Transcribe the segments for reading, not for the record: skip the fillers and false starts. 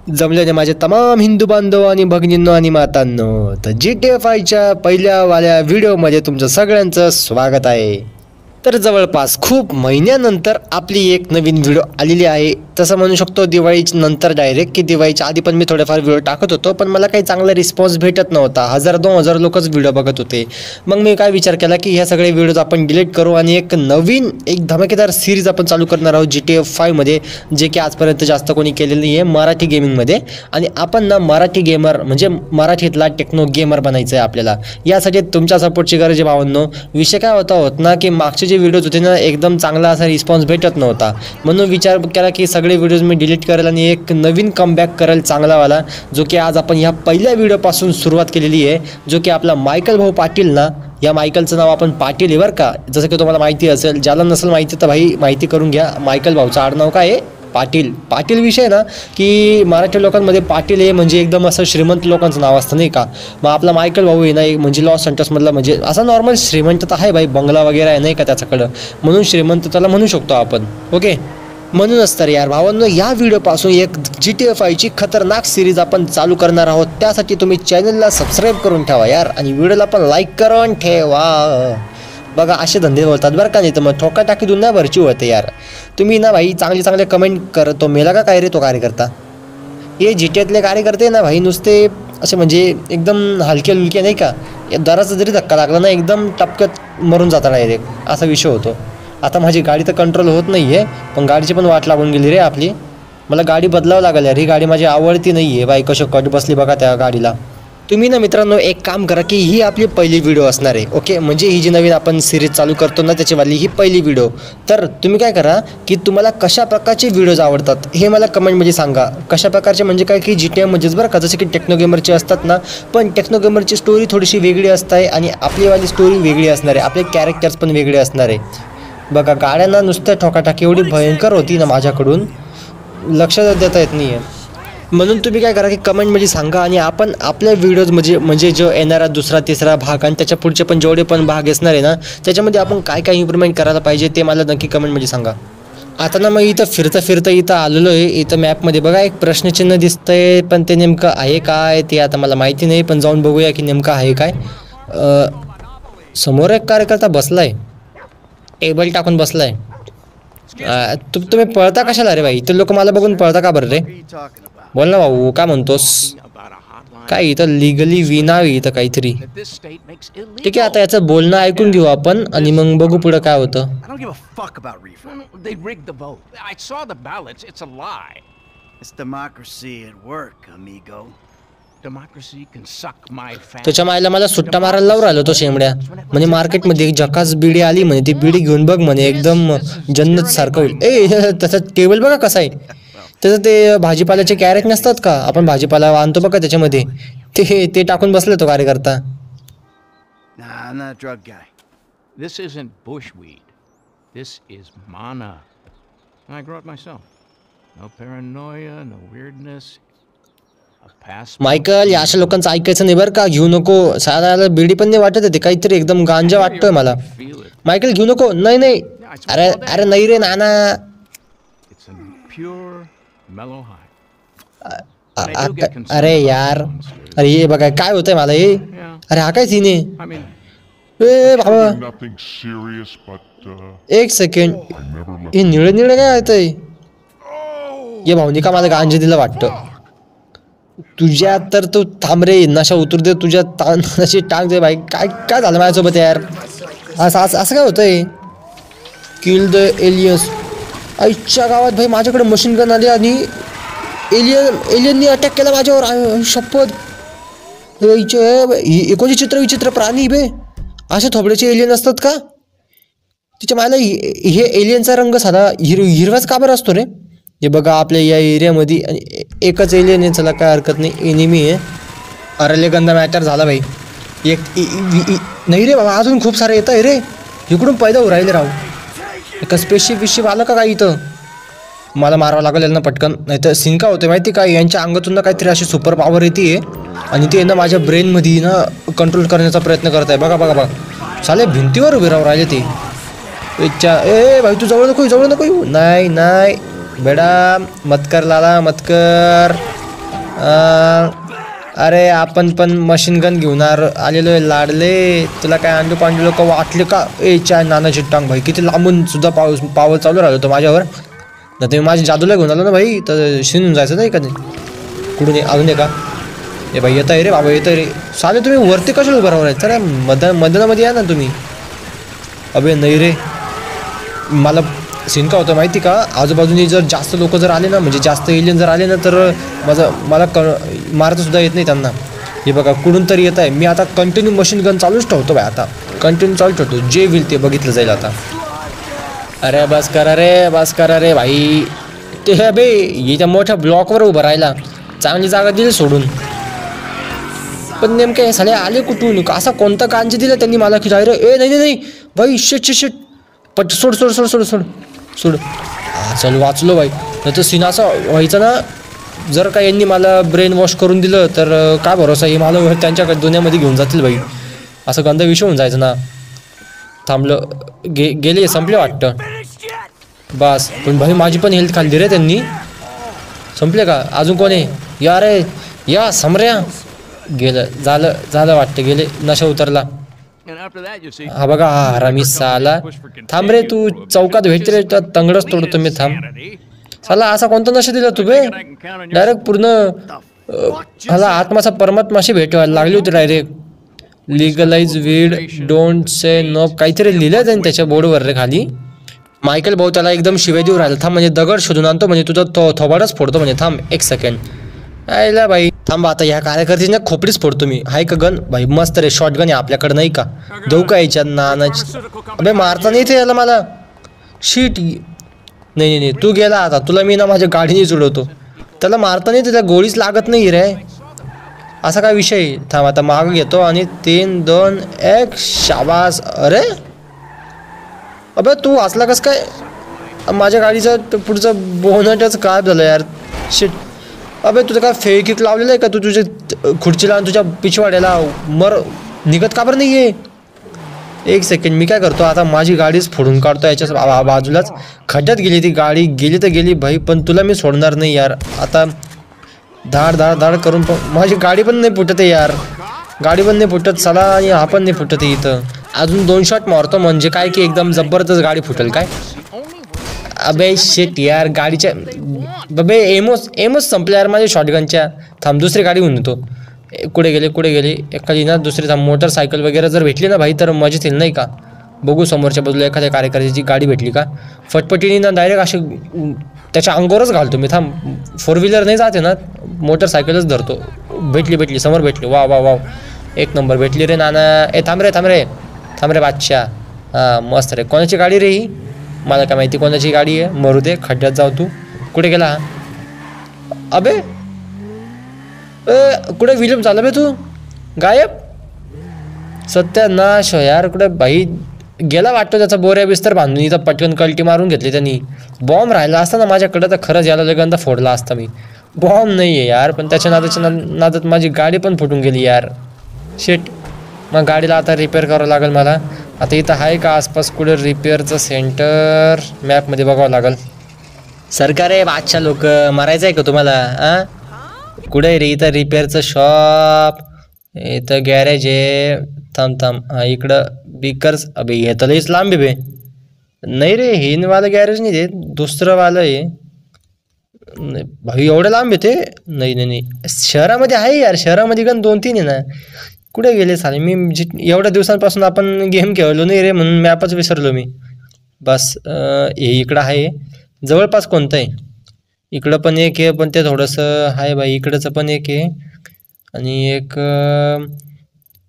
जमल्याने माझे तमाम हिंदू बांधव आणि भगिनींनो आणि मातांनो, तर GTA 5च्या पहिल्या वाल्या व्हिडिओमध्ये तुमचं सगळ्यांचं स्वागत आहे। तर जवळपास खूप महिन्यानंतर आपली एक नवीन व्हिडिओ आलेली आहे। तसं म्हणू शकतो दिवाळीच्या नंतर डायरेक्ट की दिवाळीच्या आधी पण मी थोडेफार व्हिडिओ टाकत होतो, पण मला काही चांगला रिस्पॉन्स भेटत नव्हता। 1000-2000 लोकच व्हिडिओ बघत होते। मग मी काय विचार केला की ह्या सगळे व्हिडिओज आपण डिलीट करू आणि एक नवीन एक धमाकेदार सिरीज आपण चालू करणार आहोत GTA 5 मध्ये, जे की आजपर्यंत जास्त कोणी केलेलं नाही आहे मराठी गेमिंगमध्ये। आणि आपण ना मराठी गेमर म्हणजे मराठीतला टेक्नो गेमर बनायचं आहे आपल्याला। यासाठी तुमच्या सपोर्टची गरज आहे भावांनो। विषय काय होत ना की मागचे जे व्हिडिओज होते ना एकदम चांगला असा रिस्पॉन्स भेटत नव्हता, म्हणून विचार केला की सगळे व्हिडिओज मी डिलीट करेल आणि एक नवीन कमबॅक करेल चांगलावाला, जो की आज आपण ह्या पहिल्या व्हिडिओपासून सुरुवात केलेली आहे। जो की आपला मायकल भाऊ पाटील ना, या मायकलचं नाव आपण पाटील आहे बरं का, जसं की तुम्हाला माहिती असेल। ज्याला नसेल माहिती तर भाई माहिती करून घ्या। मायकल भाऊचं आडनाव काय आहे? पाटील। पाटील विषय ना की मराठी लोकांमध्ये पाटील हे म्हणजे एकदम असं श्रीमंत लोकांचं नाव असतं नाही का। मग आपला मायकल भाऊ आहे ना एक म्हणजे लॉस एंजल्समधला म्हणजे असा नॉर्मल श्रीमंत तर आहे भाई, बंगला वगैरे आहे नाही का त्याच्याकडं, म्हणून श्रीमंत त्याला म्हणू शकतो आपण। ओके, म्हणूनच तर यार भावांनो, या व्हिडिओपासून एक GTA 5ची खतरनाक सिरीज आपण चालू करणार आहोत। त्यासाठी तुम्ही चॅनलला सबस्क्राईब करून ठेवा यार, आणि व्हिडिओला पण लाईक करून ठेवा। बघा असे धंदे बोलतात बरं का, नाही तर मग ठोका टाकी दून नाही भरची होते यार। तुम्ही ना भाई चांगले चांगले कमेंट करतो, मेला का काय रे तो कार्यकर्ता। हे GTAतले कार्यकर्ते ना भाई नुसते असे म्हणजे एकदम हलके हलके नाही का, दराचा जरी धक्का लागला ना एकदम टपक्यात मरून जाता डायरेक्ट, असा विषय होतो। आता माझी गाडी तर कंट्रोल होत नाही आहे, पण गाडीची पण वाट लागून गेली रे आपली। मला गाडी बदलावं लागेल यार, ही गाडी माझी आवडती नाही आहे बाई, कशी कट बसली बघा त्या गाडीला। तुम्ही ना मित्रांनो एक काम करा की ही आपली पहिली व्हिडिओ असणार आहे। ओके, म्हणजे ही जी नवीन आपण सिरीज चालू करतो ना त्याच्यावाली ही पहिली व्हिडिओ। तर तुम्ही काय करा की तुम्हाला कशा प्रकारचे व्हिडिओज आवडतात हे मला कमेंटमध्ये सांगा। कशा प्रकारचे म्हणजे काय की GTA म्हणजेच बरं का, जसे की टेक्नो गेमरचे असतात ना, पण टेक्नो गेमरची स्टोरी थोडीशी वेगळी असते आणि आपलीवाली स्टोरी वेगळी असणार आहे, आपले कॅरेक्टर्स पण वेगळे असणार आहे। बघा गाड्यांना नुसतं ठोकाटाकी एवढी भयंकर होती ना माझ्याकडून, लक्ष देता येत नाही आहे। म्हणून तुम्ही काय करा की कमेंटमध्ये सांगा, आणि आपण आपल्या व्हिडिओज म्हणजे जो येणारा दुसरा तिसरा भाग आणि त्याच्या पुढचे पण जेवढे पण भाग असणार आहे ना, त्याच्यामध्ये आपण काय काय इम्प्रूव्हमेंट करायला पाहिजे ते मला नक्की कमेंटमध्ये सांगा। आता ना मग इथं फिरता इथं आलेलो आहे। इथं मॅपमध्ये बघा एक प्रश्नचिन्ह दिसतंय, पण ते नेमकं आहे काय ते आता मला माहिती नाही, पण जाऊन बघूया की नेमकं आहे काय। समोर एक कार्यकर्ता बसलाय, टेबल टाकून बसलाय। तुम्ही पळता कशाला रे भाई? ते लोक मला बघून पळता का बरं रे? बोल ना भाऊ, काय म्हणतोस? काय इथं लिगली विनावी इथं काहीतरी। ठीक आहे, आता याचं बोलणं ऐकून घेऊ आपण आणि मग बघू पुढं काय होतं। त्याच्या मायला मला सुट्टा मारायला लावून राहिलो तो शेमड्या। म्हणजे मार्केटमध्ये एक जकास बिडी आली म्हणे, ती बिडी घेऊन बघ म्हणे, एकदम जन्नत सारखं होईल। त्याचा टेबल बघा कसा आहे, त्याचं ते भाजीपाल्याचे कॅरेट नसतात का, आपण भाजीपाला आणतो बघा त्याच्यामध्ये, ते टाकून बसले तो कार्यकर्ता। मायकल, या अशा लोकांचं ऐकायचं नाही बरं का, घेऊ नको। साधायला बिडी पण नाही वाटत आहे, काहीतरी एकदम गांजा वाटतोय मला। मायकल घेऊ नको। नाही नाही, अरे अरे नाही रे नाना। अरे यार, अरे हे बघा काय होतंय मला हे। अरे हा काय सीन आहे? ए बाबा एक सेकंड, हे निळे निळे काय येतंय? ये भाऊनी का मला गांजा दिलं वाटतं तुझ्या, तर तू थांब रे, नशा उतरू दे तुझ्या, तानाची टांग दे भाई। काय काय झालं माझ्यासोबत यार? असं काय होतंय? Kill the aliens. आईच्या गावात भाई माझ्याकडे मशीन गन आली आणि एलियननी अटॅक केला माझ्यावर। शपथ, कोणते चित्र विचित्र प्राणी बे, असे थोबड्याचे एलियन असतात का? तिच्या मला हे एलियनचा रंग साधा हिरवाच का बरं असतो रे? हे बघा आपल्या या एरियामध्ये एकच एलियन आहे, चला काय हरकत नाही, एनिमी आहे। अरे गंदा मॅटर झाला भाई। एक नाही रे बाबा, अजून खूप सारे येत आहे रे, इकडून पैदा होऊ राहिले राव। एका स्पेसशिप आलं का काय इथं? मला मारावं लागेल यांना पटकन, नाही तर सीन काय होतं माहिती काय, यांच्या अंगातून ना काहीतरी अशी सुपर पॉवर येते आणि ते ना माझ्या ब्रेनमध्ये ना कंट्रोल करण्याचा प्रयत्न करत आहे। बघा बघा बघा, साले भिंतीवर उभे राहून राहिले ते। ए भाई तू जवळ नको, जवळ नको। नाही नाही बेडा, मत कर लाला मत कर। अरे आपण पण मशीन गन घेऊन आलेलो आहे लाडले. तुला काय अंडू पांडू लोक वाटले का? ए चाय नानाची टांग भाई, किती लांबून सुद्धा पावल चालू राहिलो होतो माझ्यावर ना. तुम्ही माझी जादूला घेऊन आलो ना भाई, तर शिनून जायचं नाही कधी. कुठून अजून आहे का? ए भाई येत आहे रे बाबा, येत आहे रे. साले तुम्ही वरती कशाला उभं राहू तर मैदानामध्ये या ना तुम्ही. अबे नाही रे, मला सीन का होतं माहिती का? आजूबाजूनी जर जास्त लोक जर आले ना, म्हणजे जास्त एलियन जर आले ना, तर मला मारता सुद्धा येत नाही त्यांना. हे बघा कुठून तरी येत आहे. मी आता कंटिन्यू मशीन गन चालूच ठेवतो भाई, आता कंटिन्यू चालू ठेवतो. जे होईल ते बघितलं जाईल आता. अरे बस करा रे भाई. ते बे याच्या मोठ्या ब्लॉकवर उभं राहिला, चांगली जागा दिली सोडून. पण नेमके हे साले आले कुठून? असा कोणता कांजी दिला त्यांनी मला की रे? ए नाही भाई, शिट पट सोड. चल वाचलो भाई. नाही तर सीन असा व्हायचा ना, जर का यांनी मला ब्रेन वॉश करून दिलं तर काय भरोसा, हे मला त्यांच्या दुनियामध्ये घेऊन जातील भाई. असं गंदा विषय होऊन जायचं ना. थांबलं, गेले संपले वाटतं बस. पण भाई माझी पण हेल्थ खाल्ली रे त्यांनी. संपले का? अजून कोण आहे? या रे या समऱ्या. गेलं, झालं वाटतं, गेले. नशा उतरला. हा बघा, हा हरामी साला. थांब रे, तू चौकात भेटते रे, तंगडच तोडतो मी. थांब साला, असा कोणता नशा दिला तू बे? डायरेक्ट पूर्ण हाला आत्माचा परमात्माशी भेटवायला लागली होती direct. Legalise weed, don't say no, काहीतरी लिहिलं त्यांनी त्याच्या बोर्डवर रे खाली. मायकेल भाऊ त्याला एकदम शिवाय देऊ राहिला. थांब म्हणजे दगड शोधून आणतो, म्हणजे तुझा थोबाडच फोडतो म्हणे. थांब एक सेकंड. आयला भाई थांब, आता ह्या कार्यकर्त्याची ना खोपडीच फोडतो मी. हाय का गन भाई? मस्त रे, शॉर्ट गन आहे आपल्याकडे नाही का? देऊ का याच्या नानाची? अबे मारता नाही ते याला मला. शीट. नाही तू गेला आता, तुला मी ना माझ्या गाडीने उडवतो. त्याला मारता नाही, त्याला गोळीच लागत नाही रे. असा काय विषय? थांब आता मागं घेतो आणि 3, 2, 1 शाबास. अरे अबे तू वाचला कस काय? माझ्या गाडीचं पुढचं बोनटच काय झालं यार. शिट. अबे तुझं काय फेकिक लावलेलं आहे का? तू तुझ्या खुर्चीला आणि तुझ्या पिछवाड्याला निघत का बरं नाही आहे? एक सेकंड, मी काय करतो आता, माझी गाडीच फोडून काढतो याच्या बाजूलाच. खड्ड्यात गेली ती गाडी, गेली तर गेली भाई, पण तुला मी सोडणार नाही यार. आता धाड करून पण माझी गाडी पण नाही फुटत आहे यार. गाडी पण नाही फुटत साला, आणि हा पण नाही फुटत आहे इथं. अजून 2 शॉट मारतो म्हणजे काय की एकदम जबरदस्त गाडी फुटेल काय. अबे शिट यार, गाडीच्या बबे एमोस संपल्या यार माझ्या शॉटगनच्या. थांब दुसरी गाडी घेऊन येतो. कुठे गेले एखादी ना दुसरी. थांब मोटरसायकल वगैरे जर भेटली ना भाई तर मजेत येईल नाही का? बघू समोरच्या बाजूला एखाद्या कार्यकर्त्याची गाडी भेटली का? फटफटीने ना डायरेक्ट अशी त्याच्या अंगावरच घालतो मी. थांब 4 व्हीलर नाही जाते ना, मोटरसायकलच धरतो. भेटली समोर भेटली. वा एक नंबर भेटली रे नाना. ए थांब रे बादशाह. हां मस्त रे. कोणाची गाडी रे ही? मला काय माहिती कोणाची गाडी आहे. मरू दे, खड्ड्यात जाऊ. तू कुठे गेला? अबे कुठे विलंब झाला बे? तू गायब. सत्यानाश यार, कुठे भाई गेला वाटतो. त्याचा बोऱ्या बिस्तर बांधून इथं पटकन कल्टी मारून घेतली त्यांनी. बॉम्ब राहिला असता ना माझ्याकडं तर खरंच याला लगंदा फोडला असता मी. बॉम्ब नाही आहे यार, पण त्याच्या नादात माझी गाडी पण फुटून गेली यार. शिट. मग गाडीला आता रिपेअर करावं लागेल मला. आता इथं आहे का आसपास कुठे रिपेअरचं सेंटर? मॅपमध्ये बघावं लागेल. सरकार आहे बादशा लोक, मारायचं आहे का तुम्हाला? हां कुठे रे इथं रिपेअरचं शॉप? इथं गॅरेज आहे. थांब हां इकडं बिकर्स. अबे हे तर लईच लांब बे. नाही रे, हिनवालं गॅरेज नाही ते, दुसरं वालं आहे भाई. एवढं लांब आहे ते? नाही शहरामध्ये आहे यार. शहरामध्ये गण 2-3 आहे ना. कुठे गेले साले? मी एवढ्या दिवसांपासून आपण गेम खेळलो नाही रे, म्हणून मॅपच विसरलो मी. बस हे इकडं आहे. जवळपास कोणतं आहे? इकडं पण एक आहे, पण ते थोडंसं आहे बाई. इकडचं पण एक आहे आणि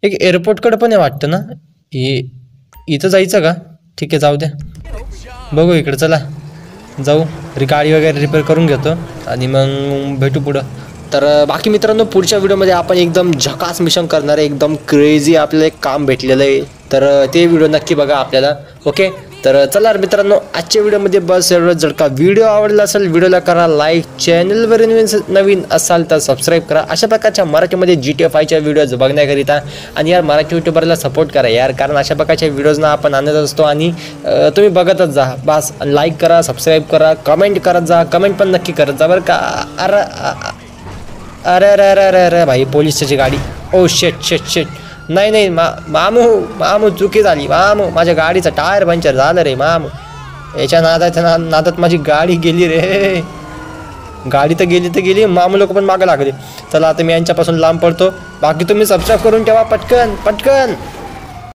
एक एअरपोर्टकडं पण आहे वाटतं ना. हे इथं जायचं का? ठीक आहे जाऊ द्या, बघू इकडं. चला जाऊ. गाडी वगैरे रिपेअर करून घेतो आणि मग भेटू पुढं. तर बाकी मित्रांनो, पुढच्या व्हिडिओमध्ये आपण एकदम झकास मिशन करणार आहे. एकदम क्रेझी आपल्याला एक काम भेटलेलं आहे, तर ते व्हिडिओ नक्की बघा आपल्याला. ओके, तर चला मित्रांनो, आजच्या व्हिडिओमध्ये बस एवढं. जर का व्हिडिओ आवडला असेल, व्हिडिओला करा लाईक. चॅनलवर नवीन असाल तर सबस्क्राईब करा. अशा प्रकारच्या मराठीमध्ये GTA 5च्या व्हिडिओज बघण्याकरिता. आणि यार मराठी यूट्यूबरला सपोर्ट करा यार, कारण अशा प्रकारच्या व्हिडिओजना आपण आणत असतो आणि तुम्ही बघतच जा. बस लाईक करा, सबस्क्राईब करा, कमेंट करत जा. कमेंट पण नक्की करत जा बरं का. अरे अरे अरे अरे अरे भाई पोलिसाची गाडी. ओ शेट शेट शेट. नाही नाही मामू मामू चुकी झाली मामू. माझ्या गाडीचं टायर पंक्चर झालं रे मामू. याच्या नादात माझी गाडी गेली रे. गाडी तर गेली मामू लोक पण मागं लागले. चला आता मी यांच्यापासून लांब पडतो. बाकी तुम्ही सबस्क्राईब करून ठेवा पटकन पटकन.